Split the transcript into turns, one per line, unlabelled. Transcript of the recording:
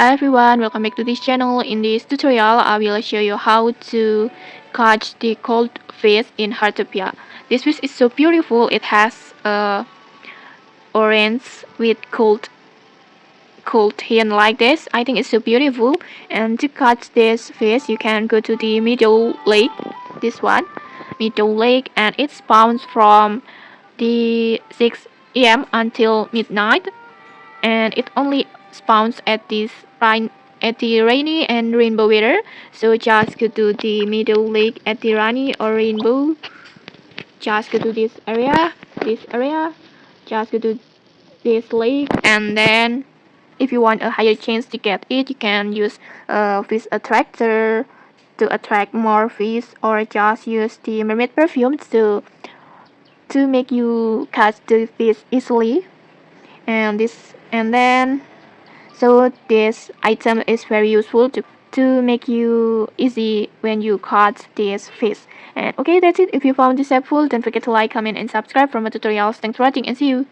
Hi everyone, welcome back to this channel. In this tutorial, I will show you how to catch the goldfish in Heartopia. This fish is so beautiful. It has a orange with gold hand like this. I think it's so beautiful. And to catch this fish, you can go to the Meadow Lake. This one, Meadow Lake, and it spawns from the 6 a.m. until midnight. And it only spawns at the rainy and rainbow weather. So just go to the Meadow Lake at the rainy or rainbow. Just go to this area. Just go to this lake, and then if you want a higher chance to get it, you can use a fish attractor to attract more fish, or just use the mermaid perfume to make you catch the fish easily. So this item is very useful to make you easy when you catch this fish. And okay, that's it. If you found this helpful, don't forget to like, comment, and subscribe for more tutorials. Thanks for watching, and see you.